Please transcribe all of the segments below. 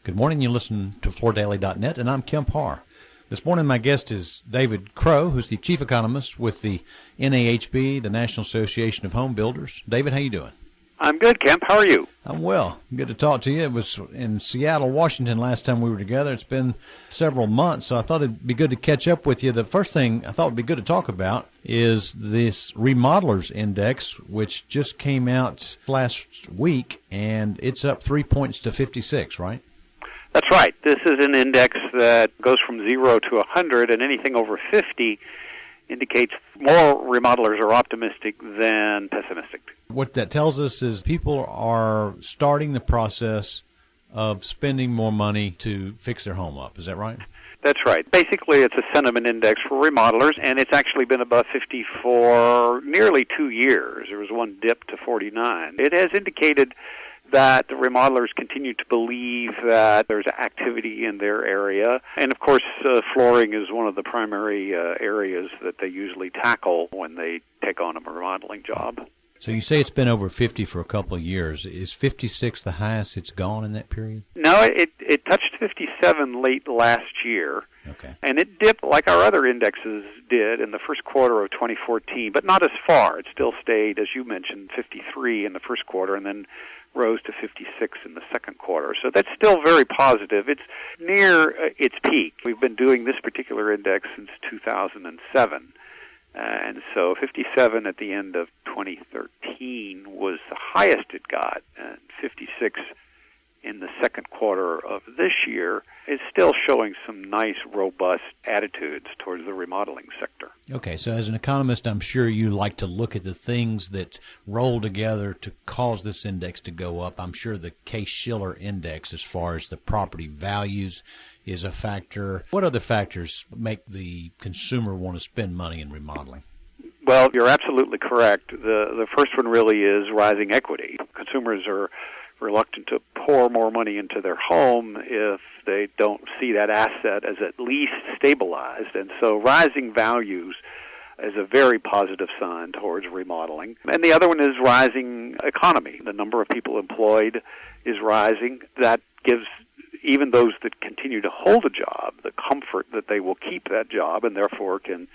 Good morning. You listen to FloorDaily.net, and I'm Kemp Harr. This morning, my guest is David Crowe, who's the chief economist with the NAHB, the National Association of Home Builders. David, how you doing? I'm good, Kemp. How are you? I'm well. Good to talk to you. It was in Seattle, Washington last time we were together. It's been several months, so I thought it'd be good to catch up with you. The first thing I thought would be good to talk about is this Remodelers Index, which just came out last week, and it's up 3 points to 56, right? That's right. This is an index that goes from 0 to 100, and anything over 50 indicates more remodelers are optimistic than pessimistic. What that tells us is people are starting the process of spending more money to fix their home up. Is that right? That's right. Basically, it's a sentiment index for remodelers, and it's actually been above 50 for nearly 2 years. There was one dip to 49. It has indicated that the remodelers continue to believe that there's activity in their area. And, of course, flooring is one of the primary areas that they usually tackle when they take on a remodeling job. So you say it's been over 50 for a couple of years. Is 56 the highest it's gone in that period? No, it touched 57 late last year. Okay. And it dipped like our other indexes did in the first quarter of 2014, but not as far. It still stayed, as you mentioned, 53 in the first quarter and then rose to 56 in the second quarter. So that's still very positive. It's near its peak. We've been doing this particular index since 2007. And so 57 at the end of 2013 was the highest it got, and 56 in the second quarter of this year is still showing some nice, robust attitudes towards the remodeling sector. Okay, so as an economist, I'm sure you like to look at the things that roll together to cause this index to go up. I'm sure the Case-Shiller index, as far as the property values, is a factor. What other factors make the consumer want to spend money in remodeling? Well, you're absolutely correct. The first one really is rising equity. Consumers are reluctant to pour more money into their home if they don't see that asset as at least stabilized. And so rising values is a very positive sign towards remodeling. And the other one is rising economy. The number of people employed is rising. That gives even those that continue to hold a job the comfort that they will keep that job and therefore can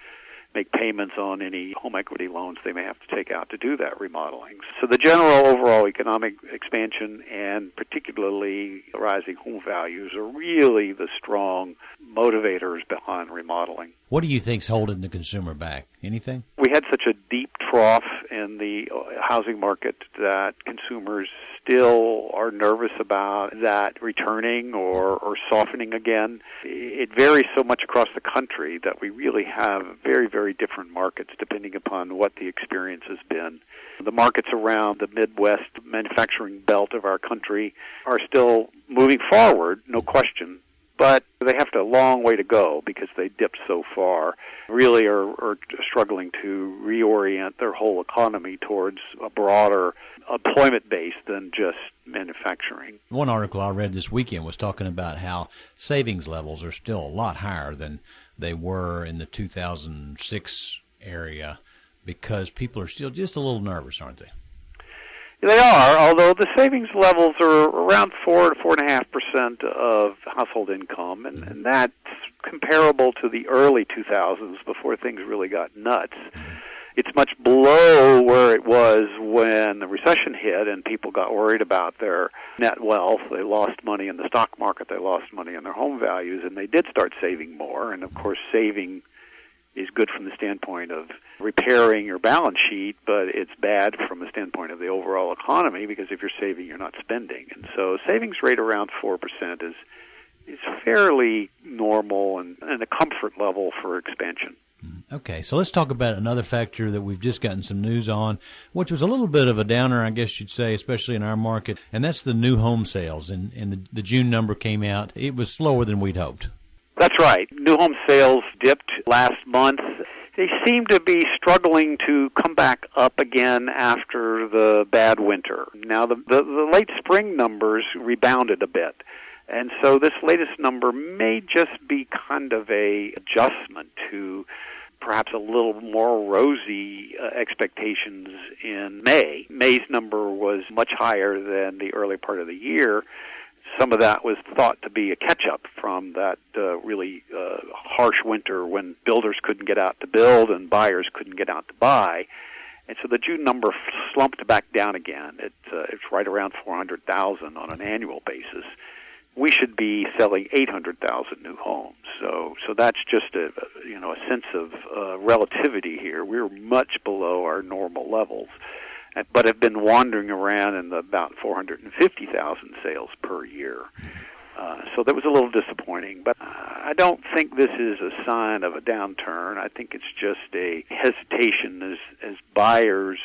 make payments on any home equity loans they may have to take out to do that remodeling. So the general overall economic expansion and particularly rising home values are really the strong motivators behind remodeling. What do you think's holding the consumer back? Anything? We had such a deep trough in the housing market that consumers still are nervous about that returning or softening again. It varies so much across the country that we really have very, very different markets depending upon what the experience has been. The markets around the Midwest manufacturing belt of our country are still moving forward, no question, but they have a long way to go because they dipped so far. Really are struggling to reorient their whole economy towards a broader employment base than just manufacturing. One article I read this weekend was talking about how savings levels are still a lot higher than they were in the 2006 area because people are still just a little nervous, aren't they? They are, although the savings levels are around 4 to 4.5% of household income, and that's comparable to the early 2000s before things really got nuts. It's much below where it was when the recession hit and people got worried about their net wealth. They lost money in the stock market, they lost money in their home values, and they did start saving more. And, of course, saving is good from the standpoint of repairing your balance sheet, but it's bad from the standpoint of the overall economy because if you're saving, you're not spending. And so savings rate around 4% is fairly normal and a comfort level for expansion. Okay, so let's talk about another factor that we've just gotten some news on, which was a little bit of a downer, I guess you'd say, especially in our market, and that's the new home sales. And the June number came out. It was slower than we'd hoped. That's right. New home sales dipped last month. They seem to be struggling to come back up again after the bad winter. Now, the late spring numbers rebounded a bit. And so this latest number may just be kind of a adjustment to perhaps a little more rosy expectations in May. May's number was much higher than the early part of the year, some of that was thought to be a catch-up from that really harsh winter when builders couldn't get out to build and buyers couldn't get out to buy. And so the June number slumped back down again. It's right around 400,000 on an annual basis. We should be selling 800,000 new homes. So that's just a sense of relativity here. We're much below our normal levels, but have been wandering around in about 450,000 sales per year. So that was a little disappointing, but I don't think this is a sign of a downturn. I think it's just a hesitation as buyers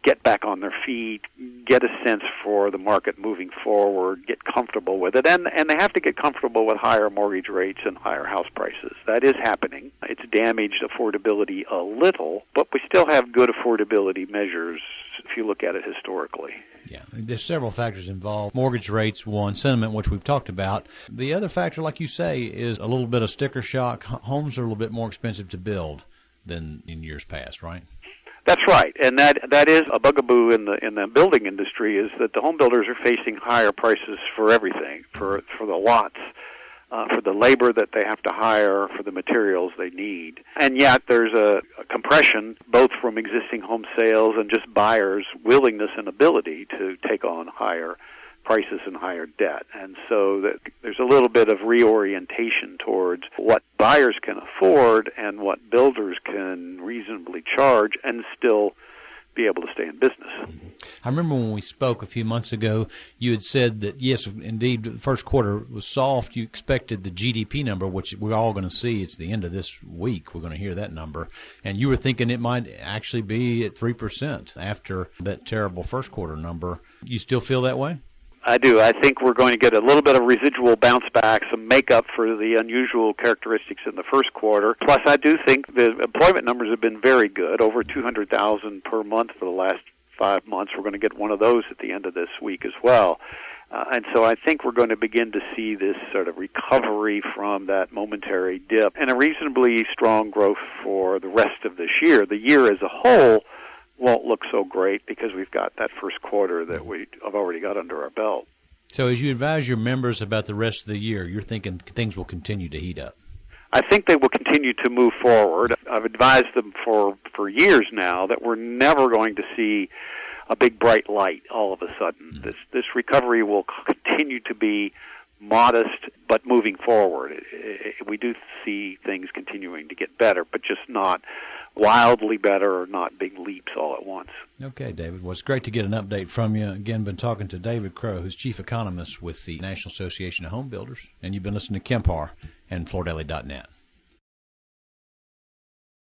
get back on their feet, get a sense for the market moving forward, get comfortable with it, and they have to get comfortable with higher mortgage rates and higher house prices. That is happening. It's damaged affordability a little, but we still have good affordability measures if you look at it historically. Yeah, there's several factors involved. Mortgage rates, one, sentiment, which we've talked about. The other factor, like you say, is a little bit of sticker shock. Homes are a little bit more expensive to build than in years past, right? That's right, and that is a bugaboo in the building industry, is that the home builders are facing higher prices for everything, for the lots, for the labor that they have to hire, for the materials they need. And yet there's a compression both from existing home sales and just buyers' willingness and ability to take on higher prices and higher debt. And so there's a little bit of reorientation towards what buyers can afford and what builders can reasonably charge and still be able to stay in business. I remember when we spoke a few months ago, you had said that, yes, indeed, the first quarter was soft. You expected the GDP number, which we're all going to see. It's the end of this week. We're going to hear that number. And you were thinking it might actually be at 3% after that terrible first quarter number. You still feel that way? I do. I think we're going to get a little bit of residual bounce back, some makeup for the unusual characteristics in the first quarter. Plus, I do think the employment numbers have been very good, over 200,000 per month for the last 5 months. We're going to get one of those at the end of this week as well. And so I think we're going to begin to see this sort of recovery from that momentary dip and a reasonably strong growth for the rest of this year. The year as a whole won't look so great because we've got that first quarter that we have already got under our belt. So as you advise your members about the rest of the year, you're thinking things will continue to heat up? I think they will continue to move forward. I've advised them for years now that we're never going to see a big bright light all of a sudden. Mm-hmm. This recovery will continue to be modest but moving forward. We do see things continuing to get better, but just not wildly better or not big leaps all at once. Okay, David. Well, it's great to get an update from you. Again, been talking to David Crowe, who's Chief Economist with the National Association of Home Builders, and you've been listening to Kemp Harr and FloorDaily.net.